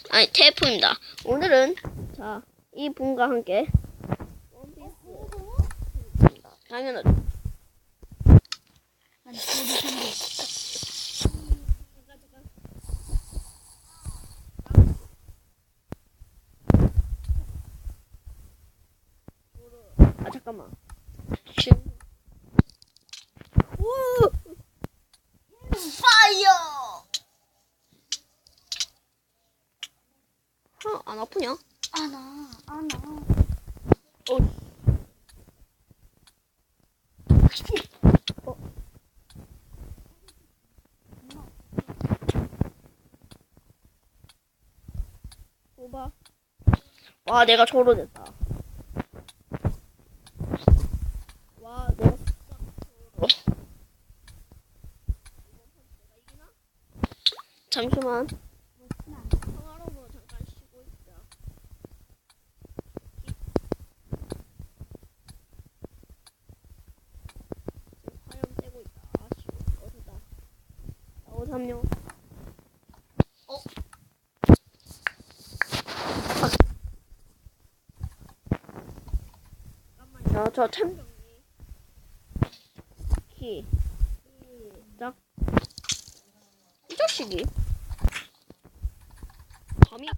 아니 테이프입니다. 오늘은 자 이 분과 함께 원피스 당연하죠. 아니 저도 근데 아 잠깐만. 지금 파이어. 안 아프냐? 아나. 어. 오바. 와 내가 저로 됐다. 와 내가 저로. 잠시만. 평화로워 잠깐 쉬고 있자. 지금 화염 떼고 있다. 아씨 어디다. 어디 한 명. 잠깐만요. 저 템 키. 시작. 이 자식이. 감히.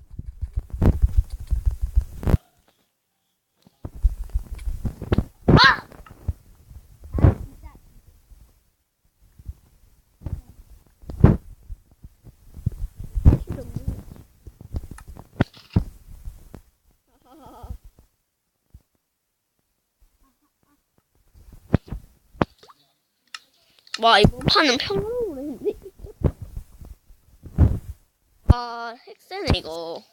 와 이번 판은 평화로우네. 근데 와 핵세네 이거.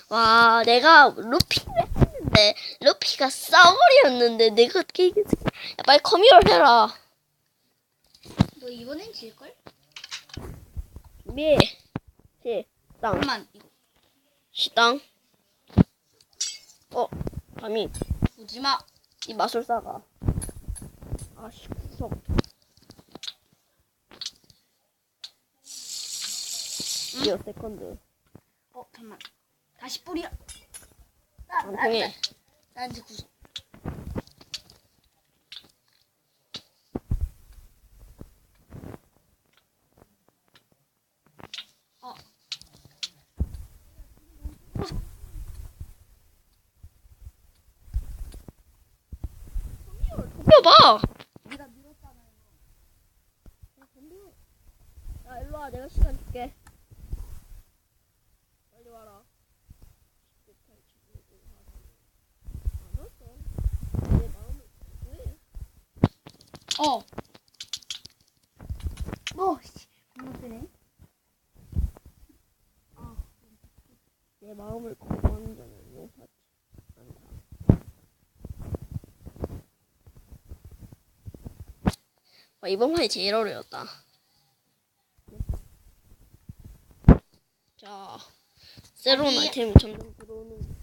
와 내가 루피를 했는데 루피가 싸구려였는데 내가 어떻게 이겼지? 야 빨리 커미를 해라. 너 이번엔 질걸? 준비 시땅 잠깐만 이거 시땅. 감히 오지마. 이 마술사가 아씨 구석. 이어 세컨드 잠깐만 다시 뿌려. 안 통해. 난 이제 구속. 덤벼봐. 네가 밀었잖아요. 야 일로와 내가 시간 줄게. 빨리 와라. 안 왔어. 내 마음을 왜? 잘못되네. 내 마음을 거부하는 자는 용서하지 않다. 와, 이번 판이 제일 어려웠다. 자, 새로운 아니. 아이템이 점점 들어오는.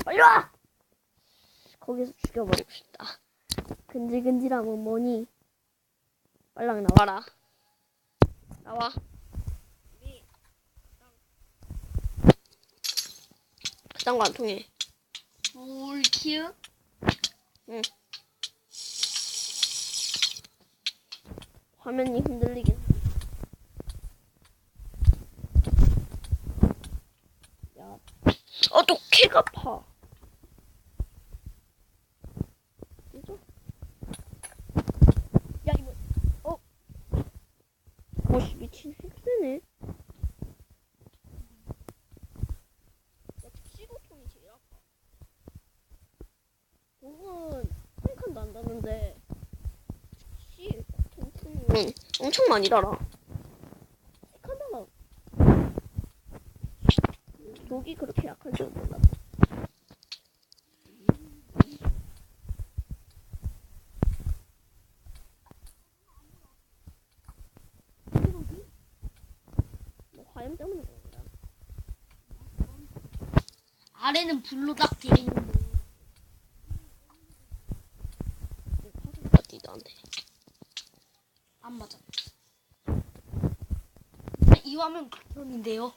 빨리 와! 거기서 죽여버리고 싶다. 근질근질하면 뭐니? 빨랑 나와라. 나와. 그딴 거 안 통해. 올키우? 응. 화면이 흔들리긴. 야. 또 캐가 파. 그죠? 야, 이거. 오씨, 미친 핵세네. 야, 시고통이 제일 아파. 공은 한 칸도 안 닿는데. 통풍은 엄청 많이 달아. 칸다가. 독이 그렇게 약할 줄 몰라. 화염 때문에 그런가? 아래는 불로 딱 돼 있는데. 어디 나한테. 안 맞아. 이 화면 극혐인데요.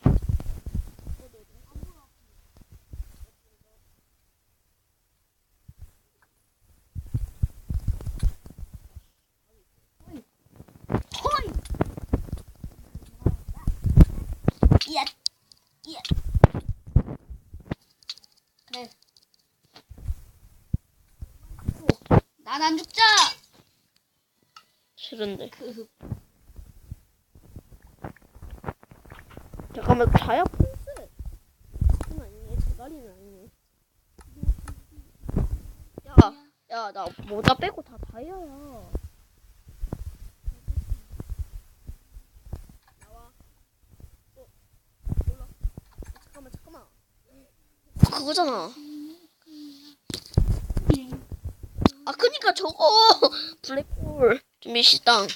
허이. 이야. 이야. 그래. 난 안 죽자. 싫은데. 그 잠깐만, 자야 폰스. 그건 아니네. 대가리는 아니네. 야, 나 모자 빼고 다 다이아야. 나와. 몰라. 잠깐만. 그거잖아. 아, 그니까 저거. 블랙홀. 좀 미시당.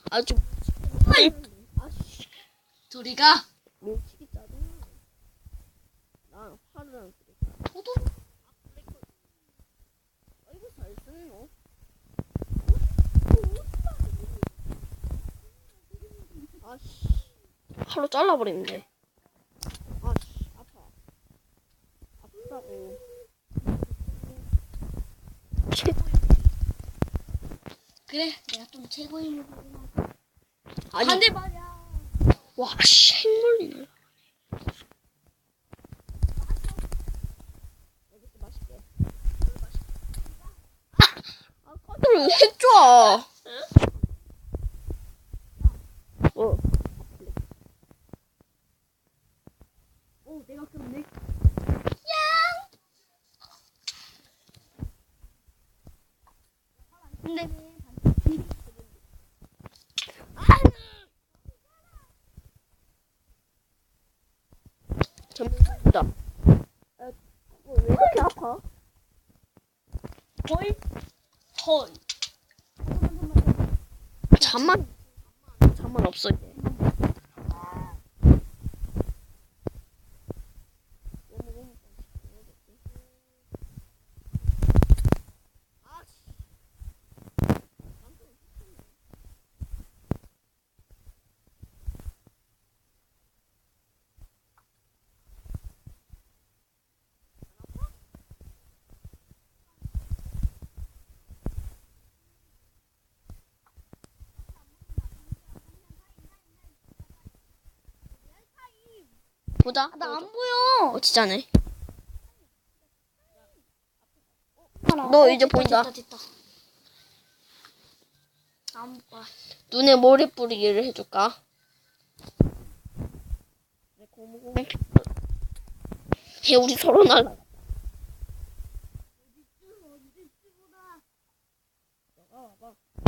아주. 아씨. 둘이가 밀치기 짜증나. 나 화를 포도 아이고 잘 쓰네 너. 아씨. 하루 잘라버리는데. 아씨 아파. 아프다고. 그래 내가 좀 최고의 무기구나. 아니. 반대 말이야. 와 씨. 핵물리네. 맛있게. 아 꺼들면 핵 좋아. 어. 오 내가 그럼 내 근데 전문가다. 왜 이렇게 아파? 헐. 잠만 없어 이제. 보자. 나 안 보여. 진짜네. 너 이제 보인다. 됐다. 안 봐. 눈에 모래 뿌리기를 해줄까? 얘 우리 서로 날라.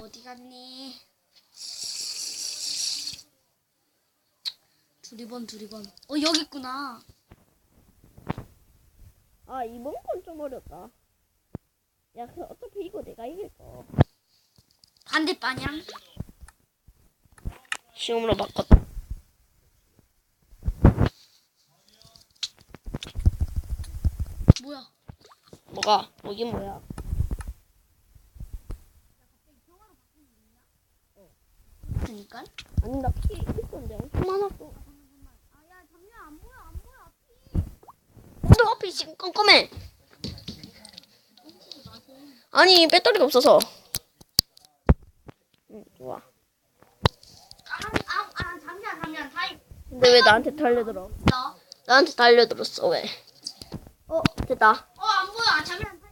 어디 갔니? 두리번. 여기 있구나. 아 이번 건 좀 어렵다. 야 그 어차피 이거 내가 이길 거. 반대 반향. 시험으로 바꿨다. 뭐야? 뭐가? 뭐긴 뭐야? 그니까. 아니 나 피 있었는데 엄청 많았어. 아야 잠시만 안 보여 앞이. 근데 앞이 지금 깜깜해. 아니 배터리가 없어서. 응 좋아. 잠시만 타임. 근데 왜 나한테 달려들어? 나한테 달려들었어 왜? 됐다. 안 보여. 잠시만 타임.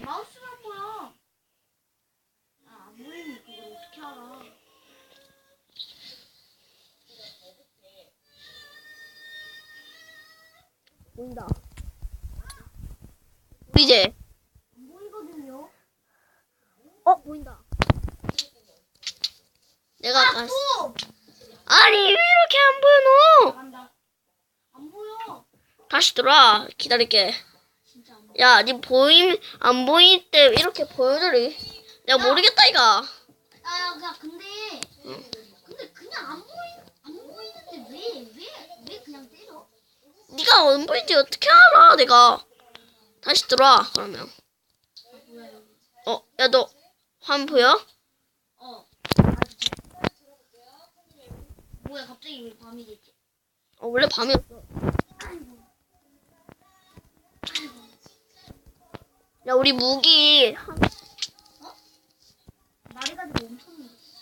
마우스만 보여. 안 보이니 그걸 어떻게 알아? 보인다. 이제. 안 보이거든요. 보인다. 내가 또 아니 왜 이렇게 안 보여 너? 간다. 안 보여. 다시 들어와. 기다릴게. 진짜 안 보여. 야, 니 안 보일 때 이렇게 보여줘리. 내가 모르겠다, 이가. 야, 근데 그냥 안 보이는데 왜 그냥 때려? 니가 안 보이지 어떻게 알아, 내가. 다시 들어와, 그러면. 뭐야 여기? 야, 너 화면 보여? 뭐야 갑자기 왜 밤이 됐지? 원래 밤이었어. 아이고. 야, 우리 무기. 말이 가지고 엄청 늦었어.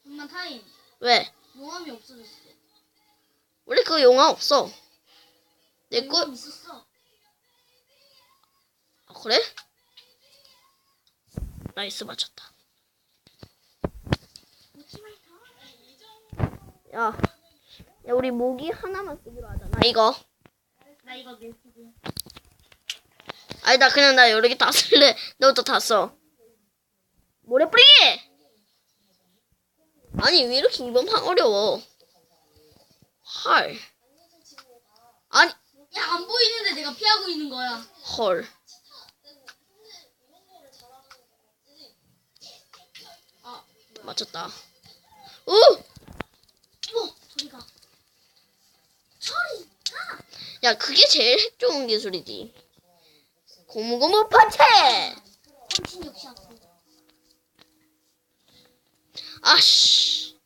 잠만 타임. 왜? 용암이 없어졌어. 원래 그 용암 없어. 내 거, 용암 있었어. 그래? 나이스, 맞췄다. 야, 우리 모기 하나만 쓰기로 하잖아, 이거. 나 이거 밀수고. 아니, 나 여러 개 다 쓸래. 너도 다 써. 모래 뿌리기! 아니, 왜 이렇게 이번 판 어려워? 헐. 아니, 야 안 보이는데 내가 피하고 있는 거야. 헐. 맞췄다. 오! 소리가. 야, 그게 제일 핵 좋은 기술이지. 고무고무 파채! 펀칭 역시 아프. 아씨.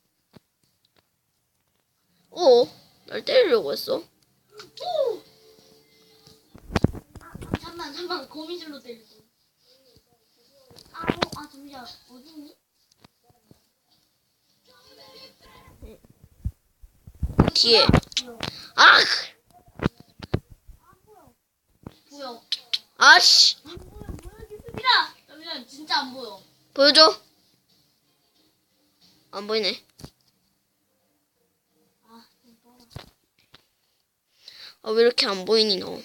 날 때리려고 했어. 잠만 거미줄로 때렸어. 잠시만 어디 있니? 뒤에. 보여. 아! 보여. 아씨. 안 보여 보여주습니다. 잠시만 진짜 안 보여. 보여줘. 안 보이네. 좀 떠라. 왜 이렇게 안 보이니, 너?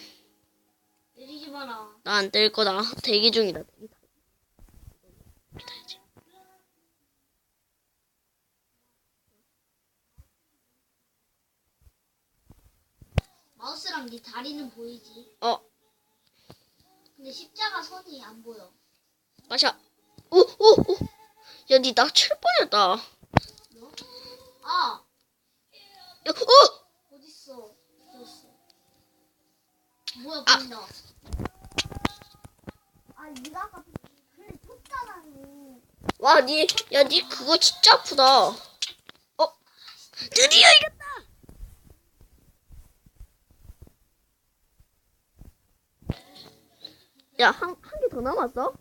내리지 마라. 나 안 때릴 거다. 대기 중이다. 기다리지. 마우스랑 네 다리는 보이지? 근데 십자가 선이 안 보여. 마샤. 야, 니 나 칠 뻔했다. 너? 야, 어딨어? 어딨어? 뭐야 보인다. 네가 아까 그래 쳤잖아. 와, 니 그거 진짜 아프다. 드디어 이겼다! 야, 한 개 더 남았어?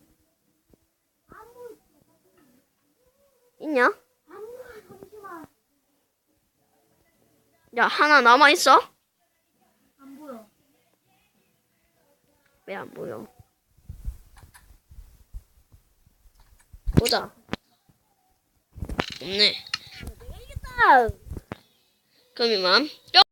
있냐? 잠시만. 야, 하나 남아있어? 안 보여. 왜 안 보여? 보자. 없네. 내가 이겼다! 그럼 이만 뿅!